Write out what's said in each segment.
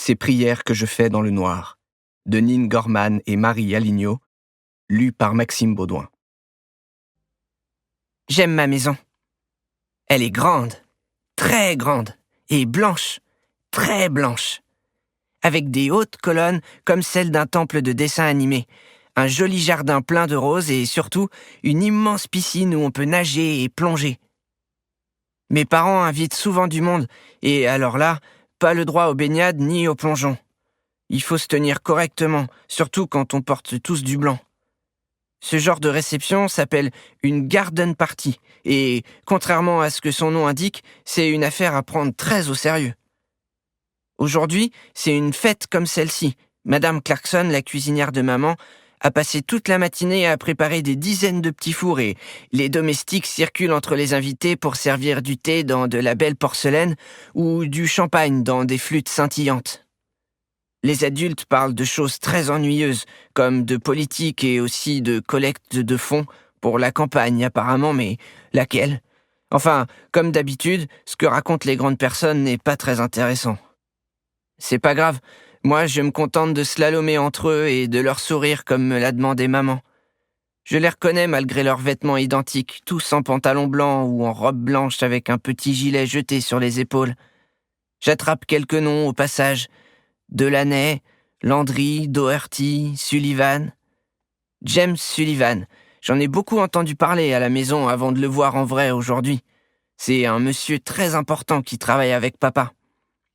Ces prières que je fais dans le noir, de Nine Gorman et Marie Aligno, lu par Maxime Baudouin. J'aime ma maison. Elle est grande, très grande, et blanche, très blanche, avec des hautes colonnes comme celles d'un temple de dessin animé, un joli jardin plein de roses et surtout une immense piscine où on peut nager et plonger. Mes parents invitent souvent du monde, et alors là, pas le droit aux baignades ni aux plongeons. Il faut se tenir correctement, surtout quand on porte tous du blanc. Ce genre de réception s'appelle une garden party, et contrairement à ce que son nom indique, c'est une affaire à prendre très au sérieux. Aujourd'hui, c'est une fête comme celle-ci. Madame Clarkson, la cuisinière de maman, a passé toute la matinée à préparer des dizaines de petits fours et les domestiques circulent entre les invités pour servir du thé dans de la belle porcelaine ou du champagne dans des flûtes scintillantes. Les adultes parlent de choses très ennuyeuses, comme de politique et aussi de collecte de fonds pour la campagne apparemment, mais laquelle ? Enfin, comme d'habitude, ce que racontent les grandes personnes n'est pas très intéressant. C'est pas grave, moi je me contente de slalomer entre eux et de leur sourire comme me l'a demandé maman. Je les reconnais malgré leurs vêtements identiques, tous en pantalon blanc ou en robe blanche avec un petit gilet jeté sur les épaules. J'attrape quelques noms au passage. Delaney, Landry, Doherty, Sullivan. James Sullivan. J'en ai beaucoup entendu parler à la maison avant de le voir en vrai aujourd'hui. C'est un monsieur très important qui travaille avec papa.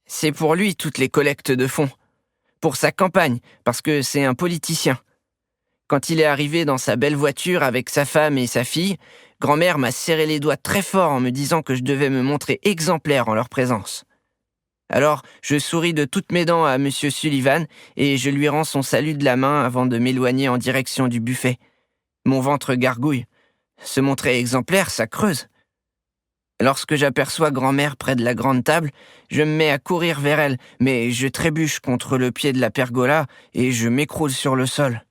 C'est pour lui toutes les collectes de fonds. Pour sa campagne, parce que c'est un politicien. Quand il est arrivé dans sa belle voiture avec sa femme et sa fille, grand-mère m'a serré les doigts très fort en me disant que je devais me montrer exemplaire en leur présence. Alors, je souris de toutes mes dents à Monsieur Sullivan et je lui rends son salut de la main avant de m'éloigner en direction du buffet. Mon ventre gargouille. Se montrer exemplaire, ça creuse. Lorsque j'aperçois grand-mère près de la grande table, je me mets à courir vers elle, mais je trébuche contre le pied de la pergola et je m'écroule sur le sol.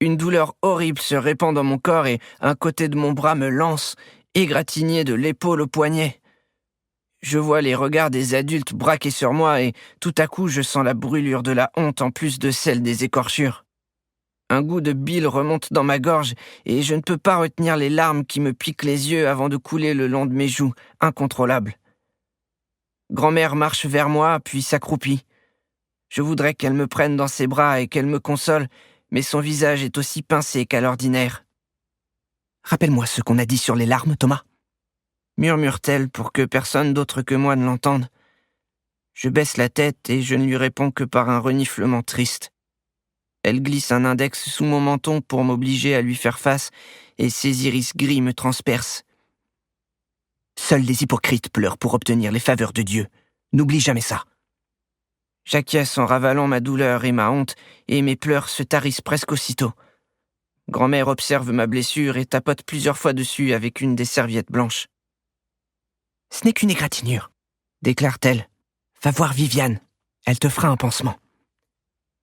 Une douleur horrible se répand dans mon corps et un côté de mon bras me lance, égratigné de l'épaule au poignet. Je vois les regards des adultes braqués sur moi et tout à coup je sens la brûlure de la honte en plus de celle des écorchures. Un goût de bile remonte dans ma gorge et je ne peux pas retenir les larmes qui me piquent les yeux avant de couler le long de mes joues, incontrôlables. Grand-mère marche vers moi puis s'accroupit. Je voudrais qu'elle me prenne dans ses bras et qu'elle me console, mais son visage est aussi pincé qu'à l'ordinaire. « Rappelle-moi ce qu'on a dit sur les larmes, Thomas » murmure-t-elle pour que personne d'autre que moi ne l'entende. Je baisse la tête et je ne lui réponds que par un reniflement triste. Elle glisse un index sous mon menton pour m'obliger à lui faire face et ses iris gris me transpercent. Seuls les hypocrites pleurent pour obtenir les faveurs de Dieu. N'oublie jamais ça. J'acquiesce en ravalant ma douleur et ma honte et mes pleurs se tarissent presque aussitôt. Grand-mère observe ma blessure et tapote plusieurs fois dessus avec une des serviettes blanches. « Ce n'est qu'une égratignure, » déclare-t-elle. « Va voir Viviane, elle te fera un pansement. »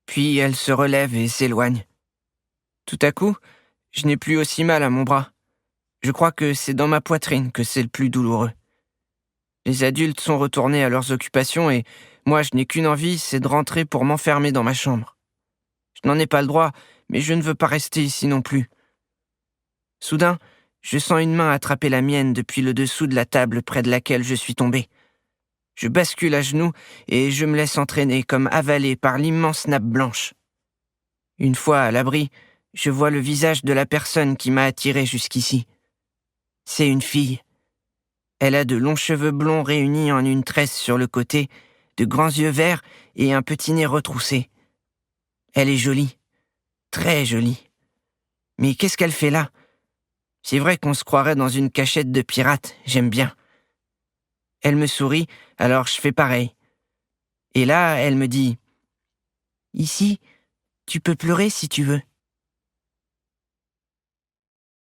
Puis elle se relève et s'éloigne. Tout à coup, je n'ai plus aussi mal à mon bras. Je crois que c'est dans ma poitrine que c'est le plus douloureux. Les adultes sont retournés à leurs occupations et moi je n'ai qu'une envie, c'est de rentrer pour m'enfermer dans ma chambre. Je n'en ai pas le droit, mais je ne veux pas rester ici non plus. Soudain, je sens une main attraper la mienne depuis le dessous de la table près de laquelle je suis tombé. Je bascule à genoux et je me laisse entraîner comme avalé par l'immense nappe blanche. Une fois à l'abri, je vois le visage de la personne qui m'a attiré jusqu'ici. C'est une fille. Elle a de longs cheveux blonds réunis en une tresse sur le côté, de grands yeux verts et un petit nez retroussé. Elle est jolie, très jolie. Mais qu'est-ce qu'elle fait là ? C'est vrai qu'on se croirait dans une cachette de pirate, j'aime bien. Elle me sourit, alors je fais pareil. Et là, elle me dit « Ici, tu peux pleurer si tu veux.